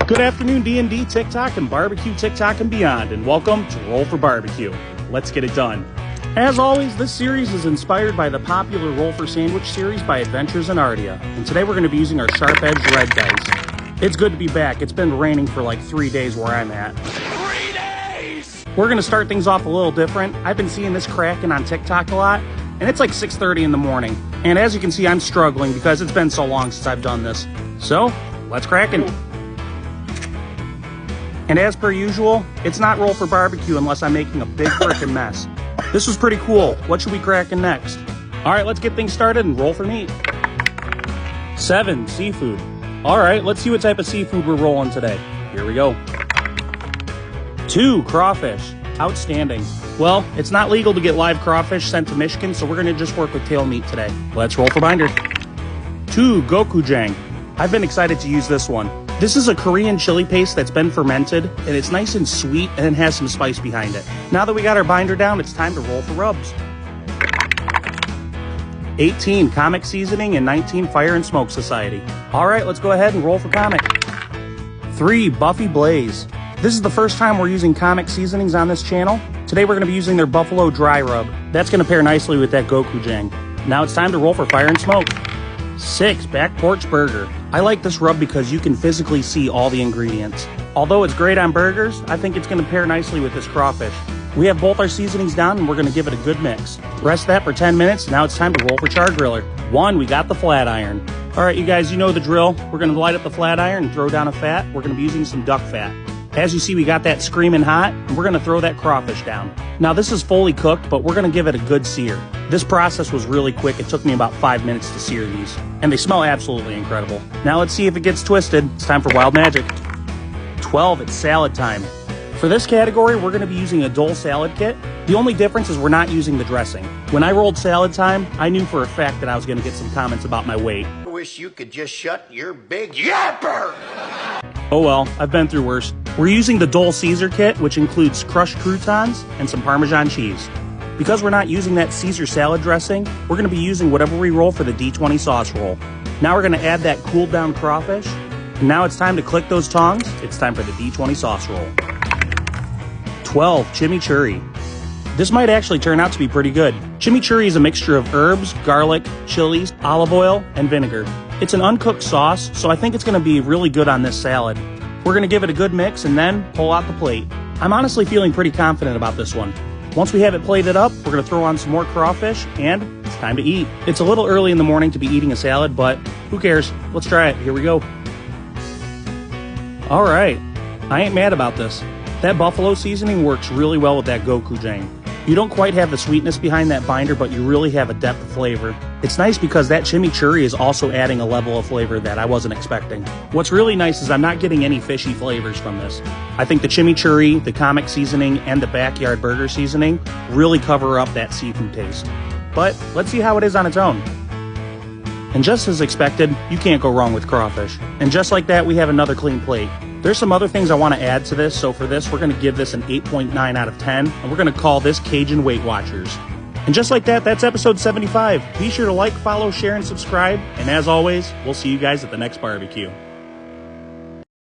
Good afternoon, D&D, TikTok, and barbecue TikTok and beyond, and welcome to Roll for Barbecue. Let's get it done. As always, this series is inspired by the popular Roll for Sandwich series by AdventuresinAardia, and today we're going to be using our sharp-edged red dice. It's good to be back. It's been raining for like 3 days where I'm at. 3 days! We're going to start things off a little different. I've been seeing this cracking on TikTok a lot, and it's like 6:30 in the morning. And as you can see, I'm struggling because it's been so long since I've done this. So, let's crack it. And as per usual, it's not Roll for Barbecue unless I'm making a big frickin' mess. This was pretty cool. What should we crackin' next? All right, let's get things started and roll for meat. 7, seafood. All right, let's see what type of seafood we're rolling today. Here we go. 2, crawfish. Outstanding. Well, it's not legal to get live crawfish sent to Michigan, so we're gonna just work with tail meat today. Let's roll for binder. 2, gochujang. I've been excited to use this one. This is a Korean chili paste that's been fermented, and it's nice and sweet, and it has some spice behind it. Now that we got our binder down, it's time to roll for rubs. 18, Comic Seasoning, and 19, Fire and Smoke Society. All right, let's go ahead and roll for Comic. 3, Buffy Blaze. This is the first time we're using Comic Seasonings on this channel. Today we're going to be using their Buffalo Dry Rub. That's going to pair nicely with that gochujang. Now it's time to roll for Fire and Smoke. 6, Back Porch Burger. I like this rub because you can physically see all the ingredients. Although it's great on burgers, I think it's going to pair nicely with this crawfish. We have both our seasonings down and we're going to give it a good mix. Rest that for 10 minutes. Now it's time to roll for Char Griller. 1, we got the flat iron. All right, you guys, you know the drill. We're going to light up the flat iron and throw down a fat. We're going to be using some duck fat. As you see, we got that screaming hot, and we're going to throw that crawfish down. Now, this is fully cooked, but we're going to give it a good sear. This process was really quick. It took me about 5 minutes to sear these, and they smell absolutely incredible. Now, let's see if it gets twisted. It's time for Wild Magic. 12, it's salad time. For this category, we're going to be using a Dole salad kit. The only difference is we're not using the dressing. When I rolled salad time, I knew for a fact that I was going to get some comments about my weight. I wish you could just shut your big yapper! Oh well, I've been through worse. We're using the Dole Caesar kit, which includes crushed croutons and some Parmesan cheese. Because we're not using that Caesar salad dressing, we're going to be using whatever we roll for the D20 sauce roll. Now we're going to add that cooled down crawfish. And now it's time to click those tongs. It's time for the D20 sauce roll. 12, chimichurri. This might actually turn out to be pretty good. Chimichurri is a mixture of herbs, garlic, chilies, olive oil, and vinegar. It's an uncooked sauce, so I think it's going to be really good on this salad. We're going to give it a good mix and then pull out the plate. I'm honestly feeling pretty confident about this one. Once we have it plated up, we're going to throw on some more crawfish, and it's time to eat. It's a little early in the morning to be eating a salad, but who cares? Let's try it. Here we go. All right. I ain't mad about this. That buffalo seasoning works really well with that gochujang. You don't quite have the sweetness behind that binder, but you really have a depth of flavor. It's nice because that chimichurri is also adding a level of flavor that I wasn't expecting. What's really nice is I'm not getting any fishy flavors from this. I think the chimichurri, the Comic Seasoning, and the Backyard Burger Seasoning really cover up that seafood taste. But let's see how it is on its own. And just as expected, you can't go wrong with crawfish. And just like that, we have another clean plate. There's some other things I want to add to this, so for this, we're going to give this an 8.9 out of 10, and we're going to call this Cajun Weight Watchers. And just like that, that's episode 75. Be sure to like, follow, share, and subscribe, and as always, we'll see you guys at the next barbecue.